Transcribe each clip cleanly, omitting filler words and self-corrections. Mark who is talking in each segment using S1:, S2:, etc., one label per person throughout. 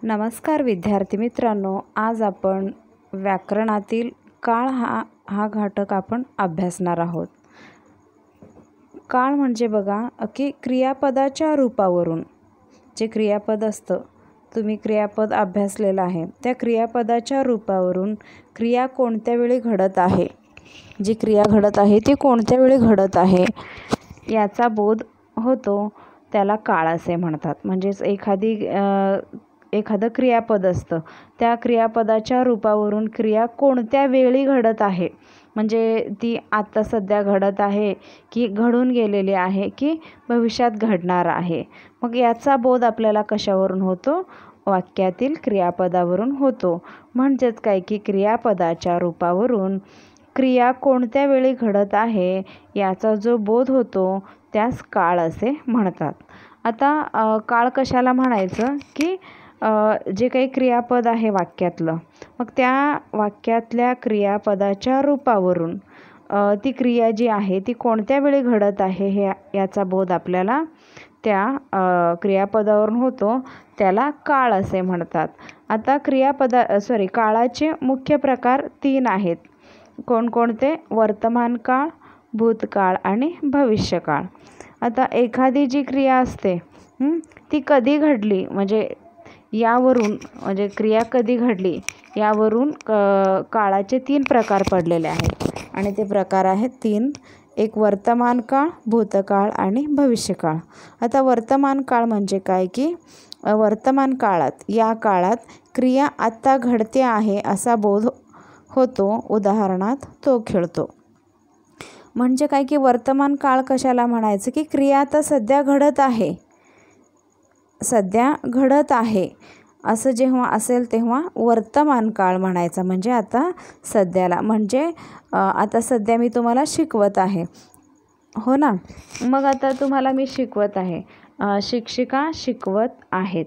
S1: नमस्कार विद्यार्थी मित्रांनो, आज आपण व्याकरणातील काळ हा घटक आपण अभ्यासणार आहोत। काळ म्हणजे बघा की क्रियापदाच्या रूपावरून जे क्रियापद असतं, तुम्ही क्रियापद अभ्यासलेलं आहे, त्या क्रियापदाच्या रूपावरून क्रिया कोणत्या वेळी घडत आहे, जी क्रिया घडत आहे ती कोणत्या वेळी घडत आहे याचा बोध होतो, त्याला काळ असे म्हणतात। म्हणजेच एखादं क्रियापद असतं, त्या क्रियापदाच्या रूपावरून क्रिया कोणत्या वेळी घडत आहे, म्हणजे ती आता सध्या घडत आहे की घडून गेलेली आहे की भविष्यात घडणार आहे। मग याचा बोध आपल्याला कशावरून होतो? वाक्यातील क्रियापदावरून होतो। म्हणजेच काय की क्रियापदाच्या रूपावरून क्रिया कोणत्या वेळी घडत आहे याचा जो बोध होतो त्यास काळ असे म्हणतात। आता काळ कशाला म्हणायचं की जे काही क्रियापद आहे वाक्यातलं, मग त्या वाक्यातल्या क्रियापदाच्या रूपावरून ती क्रिया जी आहे ती कोणत्या वेळी घडत आहे याचा बोध आपल्याला त्या क्रियापदावरून होतो, त्याला काळ असे म्हणतात। आता काळाचे मुख्य प्रकार 3 आहेत। कोणकोणते? वर्तमान काळ, भूतकाळ आणि भविष्यकाळ। आता एखादी जी क्रिया असते ती कधी घडली, म्हणजे क्रिया कधी घडली यावरून काळाचे 3 प्रकार पडलेले आहेत आणि ते प्रकार आहेत 3। एक वर्तमान काळ, भूतकाळ आणि भविष्यकाळ। आता वर्तमान काळ म्हणजे काय की वर्तमान काळात, या काळात क्रिया आत्ता घडते आहे असा बोध होतो। उदाहरणार्थ तो खेळतो। म्हणजे काय की वर्तमान काळ कशाला म्हणायचं की क्रिया आता सध्या घडत आहे असं जेव्हा असेल तेव्हा वर्तमान काळ म्हणायचा। म्हणजे आता सध्याला, म्हणजे आता सध्या मी तुम्हाला शिकवत आहे, हो ना, मग आता तुम्हाला मी शिकवत आहे, शिक्षिका शिकवत आहेत,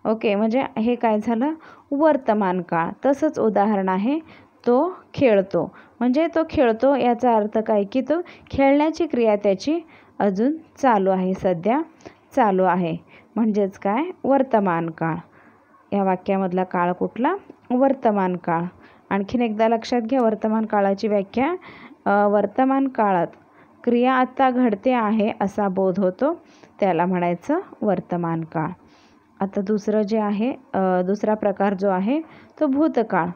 S1: ओके, म्हणजे हे काय झालं? वर्तमान काळ। तसंच उदाहरण आहे तो खेळतो, म्हणजे तो खेळतो याचा अर्थ काय की तो खेळण्याची क्रिया त्याची अजून चालू आहे, सध्या चालू आहे, म्हणजेच काय? वर्तमान काळ। या वाक्यामधला काळ कुठला? वर्तमान काळ। आणखीन एकदा लक्षात घ्या वर्तमान काळाची व्याख्या। वर्तमान काळात क्रिया आत्ता घडते आहे असा बोध होतो, त्याला म्हणायचं वर्तमान काळ। आता दुसरा प्रकार जो आहे तो भूतकाळ।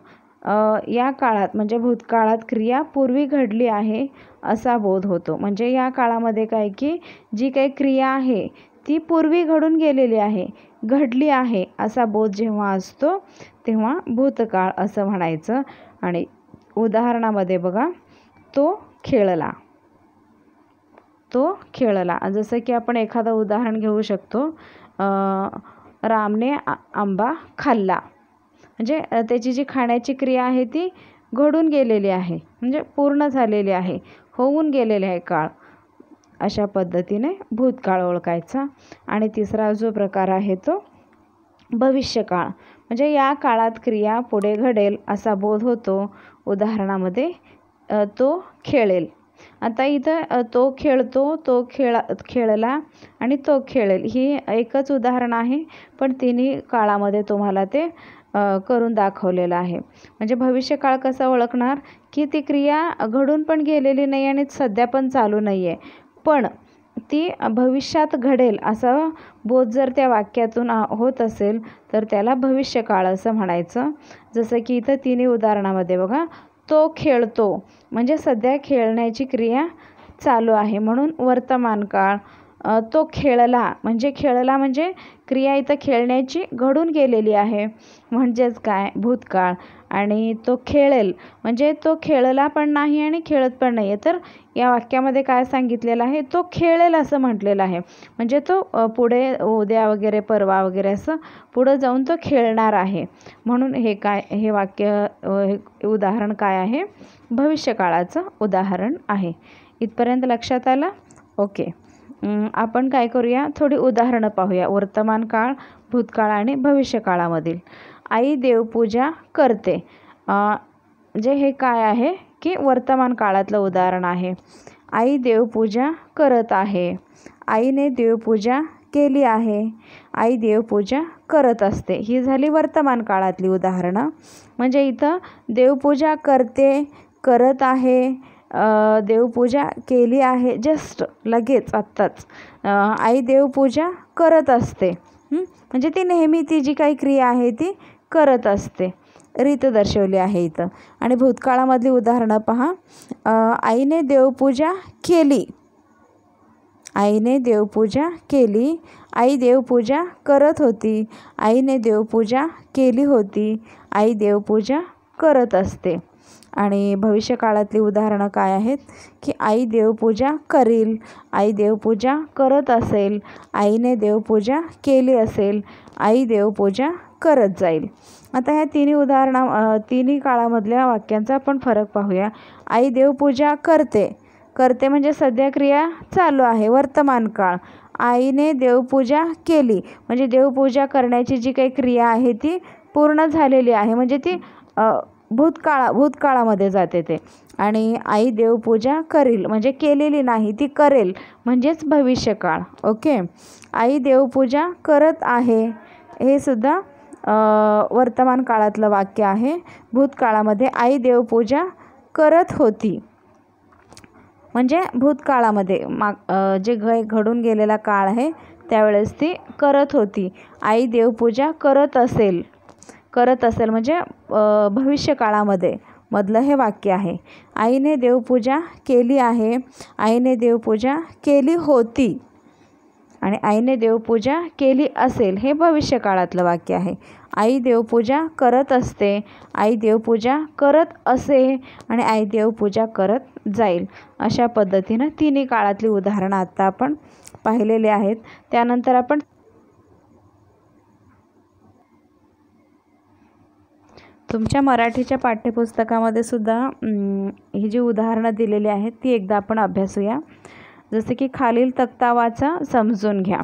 S1: या काळात म्हणजे भूतकाळात क्रिया पूर्वी घडली आहे असा बोध होतो। म्हणजे या काळामध्ये काय की जी काही क्रिया आहे ती पूर्वी घडून गेलेली आहे, घडली आहे असा बोध जेव्हा असतो तेव्हा भूतकाळ असं म्हणायचं। आणि उदाहरणामध्ये बघा, तो खेळला, जसं की आपण एखादं उदाहरण घेऊ शकतो, रामने आंबा खाल्ला, म्हणजे त्याची जी खाण्याची क्रिया आहे ती घडून गेलेली आहे, म्हणजे पूर्ण झालेली आहे, होऊन गेलेले आहे काळ, अशा पद्धतीने भूतकाळ ओळखायचा। आणि तिसरा जो प्रकार आहे तो भविष्यकाळ। म्हणजे या काळात क्रिया पुढे घडेल असा बोध होतो। उदाहरणामध्ये तो खेळेल। आता इथं तो खेळतो, खेळला आणि तो खेळेल ही एकच उदाहरण आहे, पण तिन्ही काळामध्ये तुम्हाला ते करून दाखवलेलं आहे। म्हणजे भविष्यकाळ कसा ओळखणार की ती क्रिया घडून पण गेलेली नाही आणि सध्या पण चालू नाही आहे, पण ती भविष्यात घडेल असा बोध जर त्या वाक्यातून होत असेल तर त्याला भविष्यकाळ असं म्हणायचं। जसं की इथं तिन्ही उदाहरणामध्ये बघा, तो खेळतो म्हणजे सध्या खेळण्याची क्रिया चालू आहे म्हणून वर्तमान काळ। तो खेळला म्हणजे क्रिया इथं खेळण्याची घडून गेलेली आहे, म्हणजेच काय? भूतकाळ। आणि तो खेळेल म्हणजे तो खेळला पण नाही आणि खेळत पण नाही आहे, तर या वाक्यामध्ये काय सांगितलेलं आहे? तो खेळेल असं म्हटलेलं आहे, म्हणजे तो पुढे उद्या वगैरे परवा वगैरे असं पुढं जाऊन तो खेळणार आहे, म्हणून हे उदाहरण काय आहे? भविष्यकाळाचं उदाहरण आहे। इथपर्यंत लक्षात आलं? ओके, आपण काय करूया, थोडी उदाहरणं पाहूया वर्तमान काळ, भूतकाळ आणि भविष्यकाळामधील। आई देवपूजा करते, म्हणजे हे काय आहे की वर्तमान काळातलं उदाहरण आहे। आई देवपूजा करत आहे, आईने देवपूजा केली आहे, आई देवपूजा करत असते. ही झाली वर्तमान काळातली उदाहरणं. म्हणजे इथं देवपूजा करते, करत आहे, देवपूजा केली आहे, जस्ट लगेच आत्ताच. आई देवपूजा करत असते. म्हणजे ती नेहमी ती जी काही क्रिया आहे ती करत असते. रीत दर्शवली आहे इथं. आणि भूतकाळामधली उदाहरणं पहा. आईने देवपूजा केली, आईने देवपूजा केली, आई देवपूजा करत होती, आईने देवपूजा केली होती, आई देवपूजा करत असते. आणि भविष्यकाळातली उदाहरणं काय आहेत की आई देवपूजा करील, आई देवपूजा करत असेल, आईने देवपूजा केली असेल, आई देवपूजा करत जाईल. आता ह्या तिन्ही काळामधल्या वाक्यांचा आपण फरक पाहूया. आई देवपूजा करते, करते म्हणजे सध्या क्रिया चालू आहे, वर्तमान काळ. आईने देवपूजा केली म्हणजे देवपूजा करण्याची जी काही क्रिया आहे ती पूर्ण झालेली आहे, म्हणजे ती भूतकाळामध्ये जाते ते. आणि आई देवपूजा करील म्हणजे केलेली नाही, ती करेल म्हणजेच भविष्यकाळ. ओके. आई देवपूजा करत आहे, हे सुद्धा वर्तमान काळातलं वाक्य आहे. भूतकाळामध्ये आई देवपूजा करत होती म्हणजे भूतकाळामध्ये जे घडून गेलेला काळ आहे त्यावेळेस ती करत होती. आई देवपूजा करत असेल, करत असेल म्हणजे भविष्यकाळामध्ये मधलं हे वाक्य आहे. आईने देवपूजा केली आहे, आईने देवपूजा केली होती आणि आईने देवपूजा केली असेल हे भविष्यकाळातलं वाक्य आहे. आई देवपूजा करत असते, आई देवपूजा करत असे आणि आई देवपूजा करत जाईल. अशा पद्धतीनं तिन्ही काळातली उदाहरणं आत्ता आपण पाहिलेली आहेत. त्यानंतर आपण तुमच्या मराठीच्या पाठ्यपुस्तकामध्ये सुद्धा ही जी उदाहरणं दिलेली आहेत ती एकदा आपण अभ्यासूया. जसे की खालील तक्ता वाचा, समजून घ्या.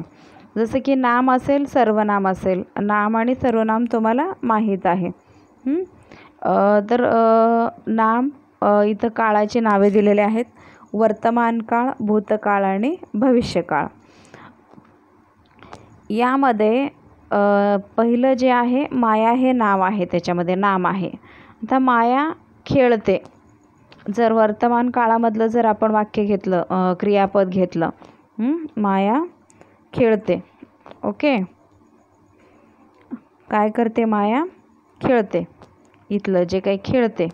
S1: जसे की नाम असेल, सर्वनाम असेल. नाम आणि सर्वनाम तुम्हाला माहीत आहे. तर नाम इथं काळाची नावे दिलेली आहेत. वर्तमान काळ, भूतकाळ आणि भविष्यकाळ. यामध्ये पहिलं जे आहे माया हे नाव आहे, त्याच्यामध्ये नाम आहे. आता माया खेळते. जर वर्तमान काळामधलं जर आपण वाक्य घेतलं, क्रियापद घेतलं, माया खेळते. ओके. काय करते माया? खेळते. इथलं जे काही खेळते,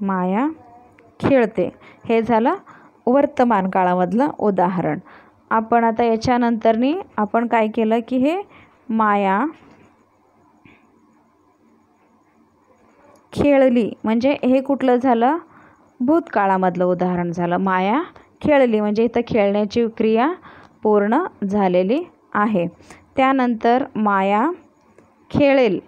S1: माया खेळते, हे झालं वर्तमान काळामधलं उदाहरण. आपण आता याच्यानंतरनी आपण काय केलं की हे माया खेळली म्हणजे हे कुठलं झालं? भूतकाळामधलं उदाहरण झालं. माया खेळली म्हणजे इथं खेळण्याची क्रिया पूर्ण झालेली आहे. त्यानंतर माया खेळेल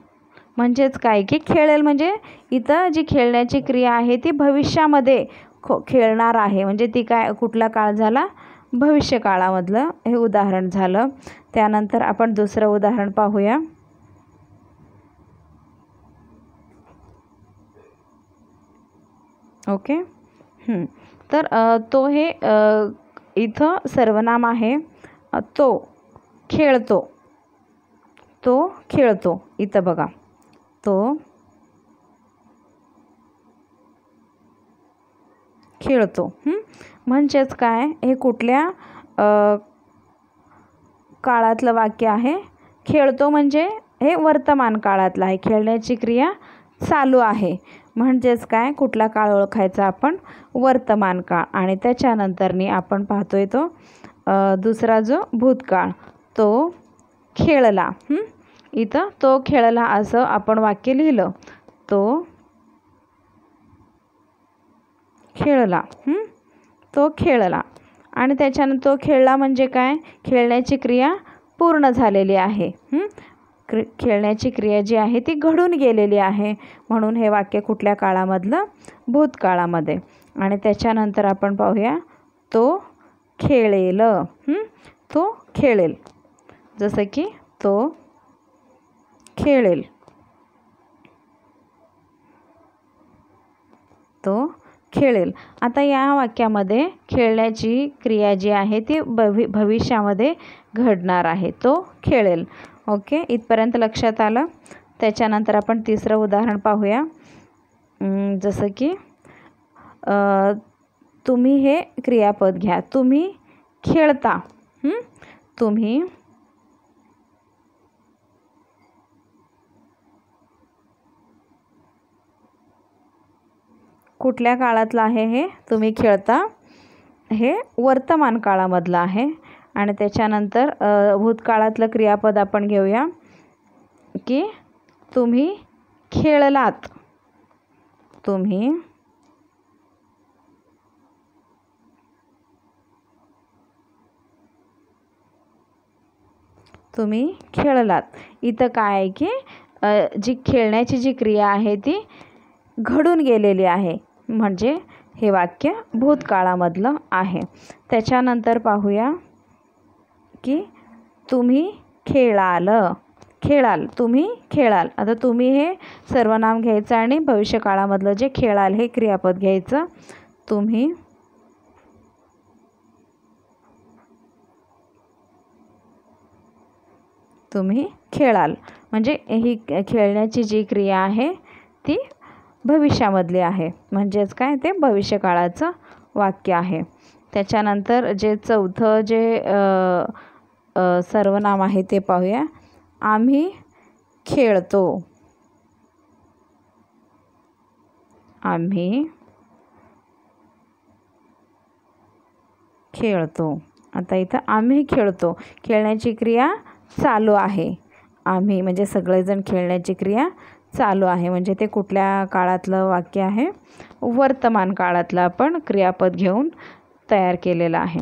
S1: म्हणजेच काय की खेळेल म्हणजे इथं जी खेळण्याची क्रिया आहे ती भविष्यामध्ये खेळणार आहे. म्हणजे ती काय कुठला काळ झाला? भविष्यकाळामधलं हे उदाहरण झालं. त्यानंतर आपण दुसरं उदाहरण पाहूया. ओके. तर तो हे इथं सर्वनाम आहे. तो खेळतो, तो खेळतो. इथं बघा, तो खेळतो. म्हणजेच काय, हे कुठल्या काळातलं वाक्य आहे? खेळतो म्हणजे हे वर्तमान काळातलं आहे. खेळण्याची क्रिया चालू आहे. म्हणजेच काय, कुठला काळ ओळखायचा आपण? वर्तमान काळ. आणि त्याच्यानंतरनी आपण पाहतोय तो दुसरा जो भूतकाळ, तो खेळला. इथं तो खेळला असं आपण वाक्य लिहिलं. तो खेळला, तो खेळला. आणि त्याच्यानंतर तो खेळला म्हणजे काय? खेळण्याची क्रिया पूर्ण झालेली आहे. खेळण्याची क्रिया जी आहे ती घडून गेलेली आहे. म्हणून हे वाक्य कुठल्या काळामधलं? भूतकाळामध्ये. आणि त्याच्यानंतर आपण पाहूया तो खेळेल. तो खेळेल. जसं की तो खेळेल, तो खेळेल. आता या वाक्यामध्ये खेळण्याची क्रिया जी आहे ती भविष्यामध्ये घडणार आहे. तो खेळेल. ओके, इथपर्यंत लक्षात आलं. त्याच्यानंतर आपण तिसरं उदाहरण पाहूया. जसं की तुम्ही हे क्रियापद घ्या. तुम्ही खेळता. तुम्ही कुठल्या काळातलं आहे हे? तुम्ही खेळता हे वर्तमान काळामधलं आहे. आणि त्याच्यानंतर भूतकाळातलं क्रियापद आपण घेऊया की तुम्ही खेळलात. तुम्ही खेळलात. इथं काय आहे की जी खेळण्याची जी क्रिया आहे ती घडून गेलेली आहे, म्हणजे हे वाक्य भूतकाळामधलं आहे. त्याच्यानंतर पाहूया की तुम्ही खेळाल. तुम्ही खेळाल. आता तुम्ही हे सर्वनाम घ्यायचं आणि भविष्यकाळामधलं जे खेळाल हे क्रियापद घ्यायचं. तुम्ही खेळाल, म्हणजे ही खेळण्याची जी क्रिया आहे ती भविष्यामधली आहे, म्हणजेच काय, ते भविष्यकाळाचं वाक्य आहे. त्याच्यानंतर जे चौथं जे सर्वनाम आहे ते पाहूया. आम्ही खेळतो. आम्ही खेळतो. आता इथं आम्ही खेळतो, खेळण्याची क्रिया चालू आहे. आम्ही म्हणजे सगळेजण खेळण्याची क्रिया चालू आहे, म्हणजे ते कुठल्या काळातलं वाक्य आहे? वर्तमान काळातलं आपण क्रियापद घेऊन तयार केलेलं आहे.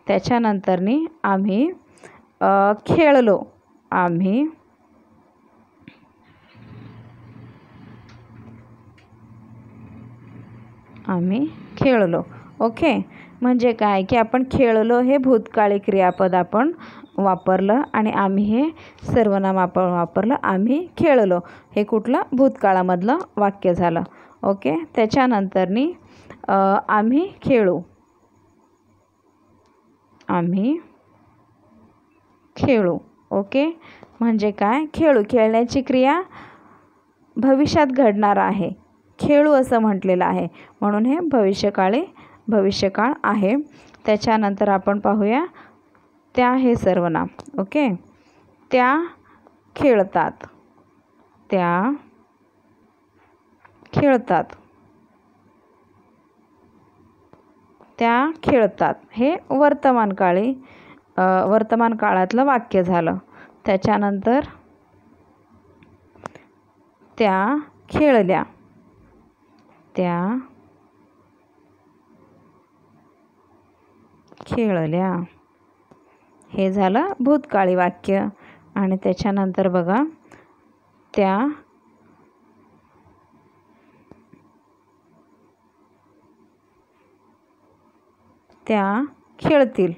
S1: त्याच्यानंतरनी आम्ही खेळलो. आम्ही खेळलो. ओके, म्हणजे काय की आपण खेळलो हे भूतकाळी क्रियापद आपण वापरलं आणि आम्ही हे सर्वनाम आपण वापरलं. आम्ही खेळलो हे कुठलं? भूतकाळामधलं वाक्य झालं. ओके, त्याच्यानंतरनी आम्ही खेळू. आम्ही खेळू. ओके, म्हणजे काय? खेळण्याची क्रिया भविष्यात घडणार आहे. खेळू असं म्हटलेलं आहे, म्हणून हे भविष्यकाळ आहे. त्याच्यानंतर आपण पाहूया त्या हे सर्वनाम. ओके, त्या खेळतात. त्या खेळतात हे वर्तमान काळातलं वाक्य झालं. त्याच्यानंतर त्या खेळल्या. हे झालं भूतकाळी वाक्य. आणि त्याच्यानंतर बघा, त्या खेळतील.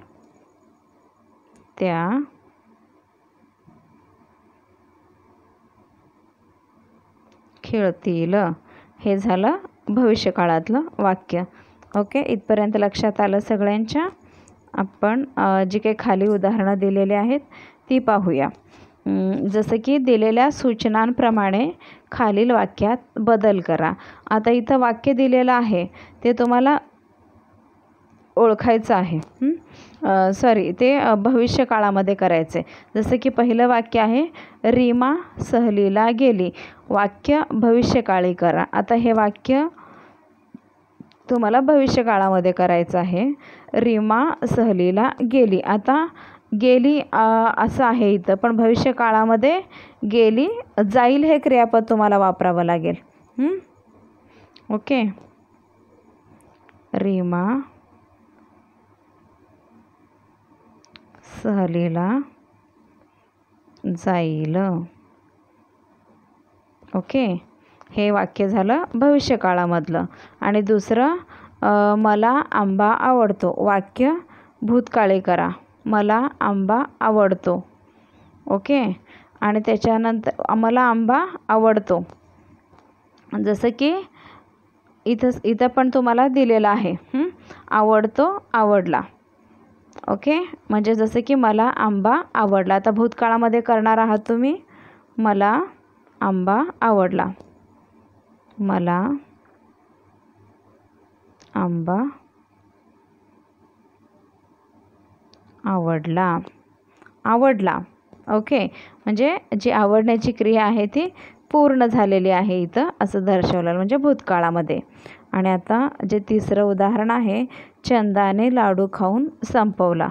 S1: हे झालं भविष्यकाळातलं वाक्य. ओके, इथपर्यंत लक्षात आलं सगळ्यांच्या? आपण जी काही खाली उदाहरणं दिलेली आहेत ती पाहूया. जसं की दिलेल्या सूचनांप्रमाणे खालील वाक्यात बदल करा. आता इथं वाक्य दिलेलं आहे ते तुम्हाला ओळखायचं आहे. ते भविष्यकाळामध्ये करायचं आहे. जसं की पहिलं वाक्य आहे, रीमा सहलीला गेली. वाक्य भविष्यकाळी करा. आता हे वाक्य तुम्हाला भविष्यकाळामध्ये करायचं आहे. रीमा सहलीला गेली. आता गेली असं आहे इथं, पण भविष्यकाळामध्ये गेली जाईल हे क्रियापद तुम्हाला वापरावं लागेल. ओके, रीमा सहलीला जाईल. ओके, हे वाक्य झालं भविष्यकाळामधलं. आणि दुसरं, मला आंबा आवडतो. वाक्य भूतकाळी करा. मला आंबा आवडतो. ओके, आणि त्याच्यानंतर मला आंबा आवडतो. जसं की इथं पण तुम्हाला दिलेलं आहे. आवडतो, आवडला. ओके, म्हणजे जसं की मला आंबा आवडला. आता भूतकाळामध्ये करणार आहात तुम्ही. मला आंबा आवडला. मला आंबा आवडला. आवडला. ओके, म्हणजे जी आवडण्याची क्रिया आहे ती पूर्ण झालेली आहे इथं, असं दर्शवलं म्हणजे भूतकाळामध्ये. आणि आता जे तिसरं उदाहरण आहे, चंदाने लाडू खाऊन संपवला.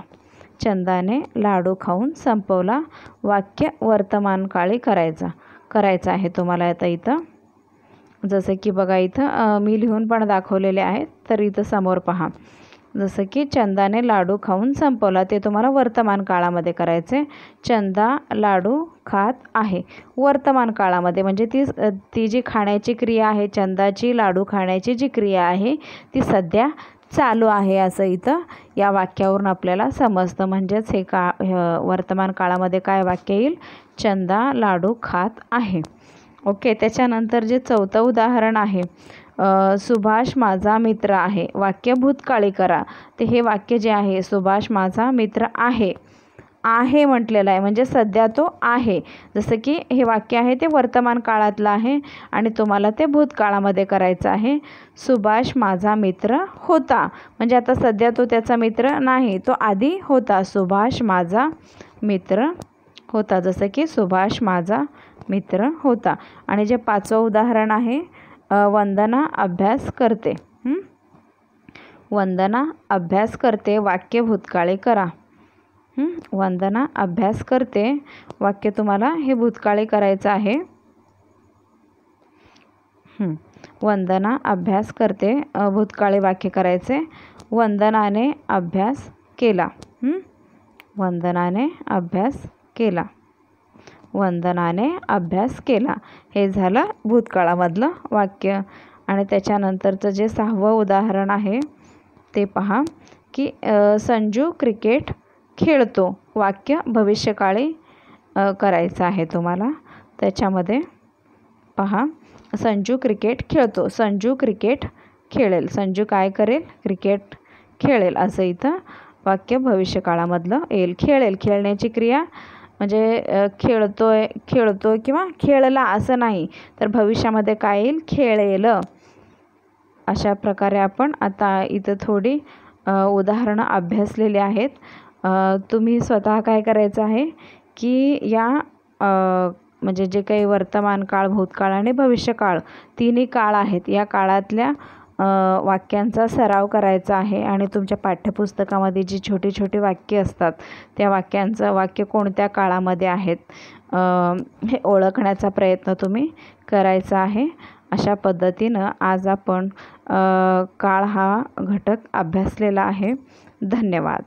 S1: चंदाने लाडू खाऊन संपवला. वाक्य वर्तमानकाळी करायचं आहे तुम्हाला आता इथं. जसं की बघा इथं मी लिहून पण दाखवलेले आहेत, तर इथं समोर पहा. जसं की चंदाने लाडू खाऊन संपवला, ते तुम्हाला वर्तमान काळामध्ये करायचे. चंदा लाडू खात आहे. वर्तमान काळामध्ये म्हणजे ती जी खाण्याची क्रिया आहे, चंदाची लाडू खाण्याची जी क्रिया आहे ती सध्या चालू आहे, असं इथं या वाक्यावरून आपल्याला समजतं. म्हणजेच हे वर्तमान काळामध्ये काय वाक्य येईल? चंदा लाडू खात आहे. ओके, त्याच्यानंतर जे चौथं उदाहरण आहे, सुभाष माझा मित्र आहे. वाक्य भूतकाळी करा. ते हे वाक्य जे आहे, सुभाष माझा मित्र आहे. आहे म्हटलेलं आहे म्हणजे सध्या तो आहे. जसं की हे वाक्य आहे ते वर्तमान काळातलं आहे आणि तुम्हाला ते भूतकाळामध्ये करायचं आहे. सुभाष माझा मित्र होता, म्हणजे आता सध्या तो त्याचा मित्र नाही, तो आधी होता. सुभाष माझा मित्र होता. जसं की सुभाष माझा मित्र होता. आणि जे पाचवं उदाहरण आहे, वंदना अभ्यास करते. वंदना अभ्यास करते. वाक्य भूतकाळी करा. वंदना अभ्यास करते. वाक्य तुम्हाला हे भूतकाळी करायचं आहे. वंदना अभ्यास करते. भूतकाळी वाक्य करायचे. वंदनाने अभ्यास केला. वंदनाने अभ्यास केला. वंदनाने अभ्यास केला. हे झालं भूतकाळामधलं वाक्य. आणि त्याच्यानंतरचं जे 6वं उदाहरण आहे ते पहा की संजू क्रिकेट खेळतो. वाक्य भविष्यकाळी करायचं आहे तुम्हाला. त्याच्यामध्ये पहा, संजू क्रिकेट खेळतो. संजू क्रिकेट खेळेल. संजू काय करेल? क्रिकेट खेळेल. असं इथं वाक्य भविष्यकाळामधलं येईल. खेळेल, खेळण्याची क्रिया म्हणजे खेळतो किंवा खेळला असं नाही, तर भविष्यामध्ये काय येईल? खेळेल. अशा प्रकारे आपण आता इथं थोडी उदाहरणं अभ्यासलेली आहेत. तुम्ही स्वतः काय करायचं आहे की या म्हणजे जे काही वर्तमान काळ, भूतकाळ आणि भविष्यकाळ तिन्ही काळ आहेत, या काळातल्या वाक्यांचा सराव करायचा आहे. आणि तुमच्या पाठ्यपुस्तकामध्ये जी छोटी छोटी वाक्य असतात त्या वाक्य कोणत्या काळामध्ये आहेत हे ओळखण्याचा प्रयत्न तुम्ही करायचा आहे. अशा पद्धतीनं आज आपण काळ हा घटक अभ्यासलेला आहे. धन्यवाद.